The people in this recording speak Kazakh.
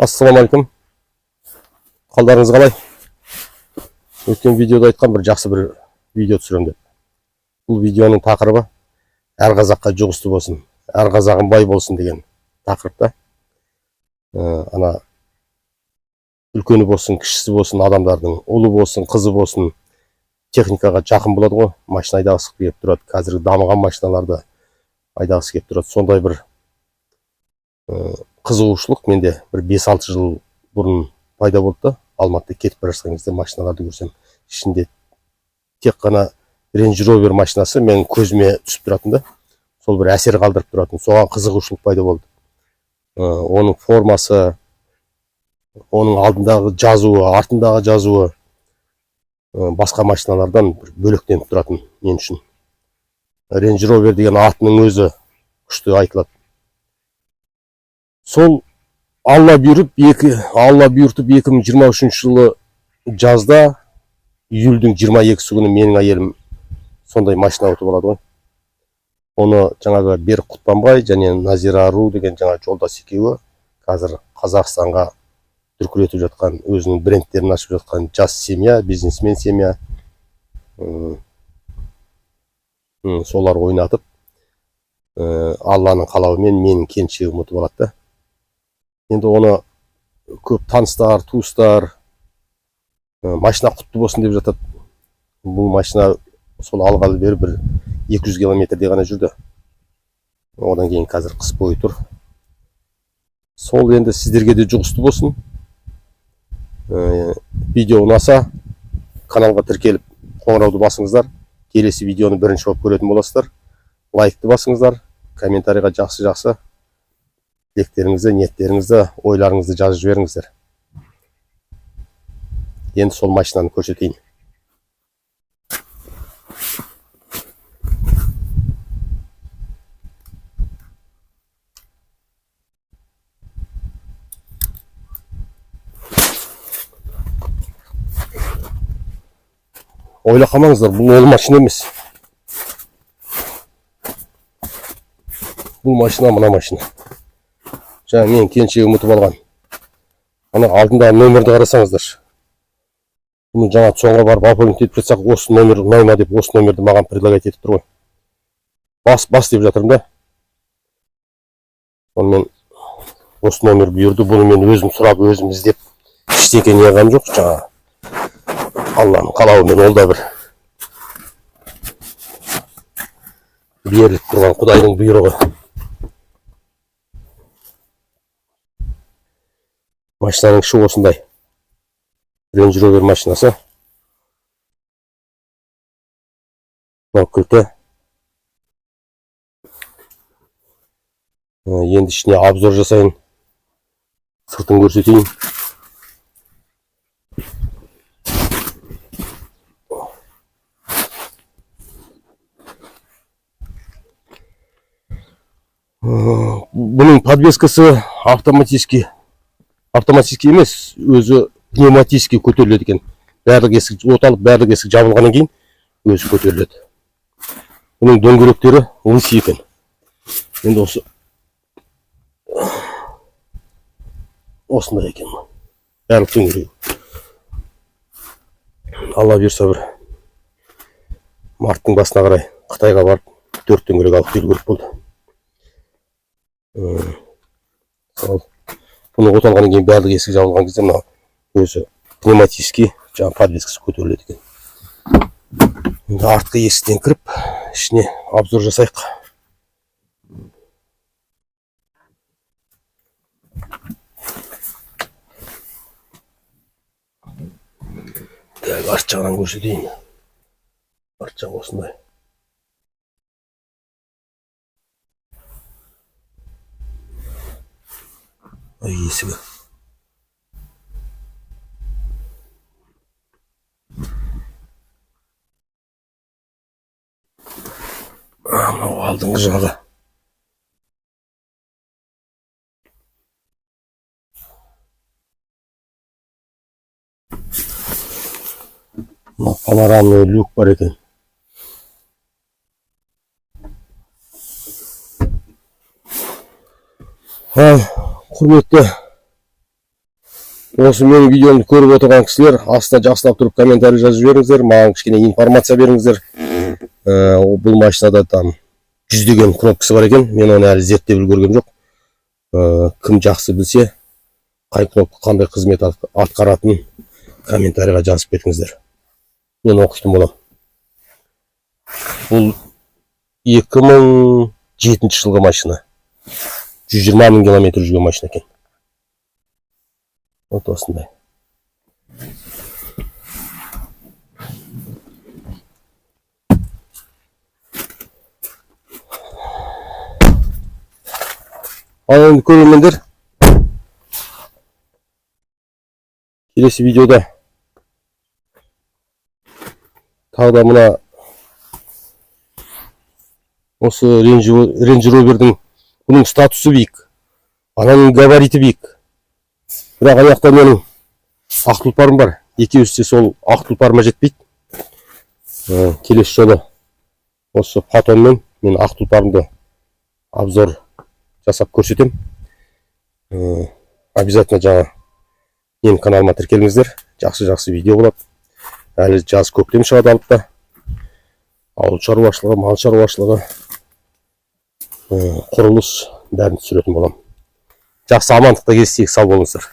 Ассалаумағалейкум. Қалдарыңыз қалай? Өткен видеода айтқан бір жақсы бір видео түсірем деп. Бұл видеоның тақырыбы әр қазаққа жұғысты болсын, әр қазағым бай болсын деген тақырыпта. Ана үлкені болсын, кішісі болсын, адамдардың ұлы болсын, қызы болсын, техникаға жақын болады ғой. Машина айдағысы келіп тұрады. Қазіргі дамыған машиналарды айдағысы келіп тұрады. Сондай бір қызығушылық менде бір 5-6 жыл бұрын пайда болды да, Алматыда кетіп бара жатқан кезде машиналарды көрсем, ішінде тек қана Range Rover машинасы менің көзіме түсіп тұратын да, сол бір әсер қалдырып тұратын. Соған қызығушылық пайда болды. Оның формасы, оның алдындағы жазуы, артындағы жазуы басқа машиналардан бір бөлектеніп тұратын мен үшін. Range Rover деген атының өзі күшті айтылады. Сол Алла бұйыртып 2023 жылы жазда июльдің 22-сі күні менің әйелім сондай машина ұтып алады ғой. Оны жаңағы Берік Құтпанбай және Назира Ару деген жаңа жолдас екеуі қазір Қазақстанға дүркіретіп жатқан, өзінің брендтерін ашып жатқан жас семья, бизнесмен семья. Солар ойнатып, Алланың қалауымен менің келіншегім ұтып алады да. Енді оны көп таныстар, туыстар машина құтты болсын деп жатады. Бұл машина сол алғалы бері бір 200 километрде ғана жүрді. Одан кейін қазір қыс бойы тұр. Сол енді сіздерге де жұғысты болсын. Видео ұнаса, каналға тіркеліп қоңырауды басыңыздар. Келесі видеоны бірінші болып көретін боласыздар. Лайкты басыңыздар. Комментарийға жақсы тілектеріңізді, ниеттеріңізді, ойларыңызды жазып жіберіңіздер. Енді сол машинаны көрсетейін. Ойлақамаңыздар, бұл ол машина емес. Бұл машина мына машина. Жаңа мен келіншегім ұтып алған. Ана алдындағы нөмірді қарасаңыздар. Бұны жаңа соңға барып аппарат етіп жатсақ, осы нөмір ұнайма деп, осы нөмірді маған предлагать етіп тұр ғой. Бас деп жатырмын да. Сонымен осы нөмір бұйырды. Бұны мен өзім сұрап, өзім іздеп ештеңе неғам жоқ. Жаңа Алланың қалауымен ол да бір беріліп тұрған Құдайдың бұйрығы. Машинаның іші осындай. Range Rover машинасы. Мынау кілті. Енді ішіне обзор жасайын. Сыртын көрсетейін. Бұның подвескасы автоматически емес, өзі пневматически көтеріледі екен. Барлық есік оталып, барлық есік жабылғаннан кейін өзі көтеріледі. Бұның дөңгелектері лысый екен. Енді осындай екен. Барлық дөңгелегі. Алла бұйырса бір марттың басына қарай Қытайға барып 4 дөңгелек алып келу керек болды. Бұны оталғаннан кейін барлық есік жабылған кезде мына өзі пневматически жаңа подвескасы көтеріледі екен. Енді артқы есіктен кіріп, ішіне обзор жасайық. Арт жағынан көрсетейін. Арт жағы осындай. Есігі. Мынау алдыңғы жағы. Мынау панорамный люк бар екен. Құрметті Осы менің видеомды көріп отырған кісілер астына жақсылап тұрып комментарий жазып жіберіңіздер, маған кішкене информация беріңіздер. Бұл машинада там жүздеген кнопкасы бар екен, мен оны әлі зерттеп үлгерген жоқ. Кім жақсы білсе, қай кнопка қандай қызмет атқаратын комментарийға жазып кетіңіздер. Мен оқитын боламын. Бұл 2007 жылғы машина. 120 мың километр жүрген машина екен. Вот осындай. Ал енді көрермендер, келесі видеода тағы да мына осы Range Rover'дің бұның статусы биік, ананың габариті биік. Бірақ аяқта менің ақ тұлпарым бар. Екеуісі сол ақ тұлпарыма жетпейді. Келесі жолы осы патонмен мен ақ тұлпарымды обзор жасап көрсетем. Обязательно жаңа менің каналыма тіркеліңіздер. Жақсы видео болады. Әлі жаз көктем шығады алыпта. Ауыл шаруашылығы, мал шаруашылығы, құрылыс бәрін түсіретін боламын. Жақсы амандықта кездесейік, сау болыңыздар.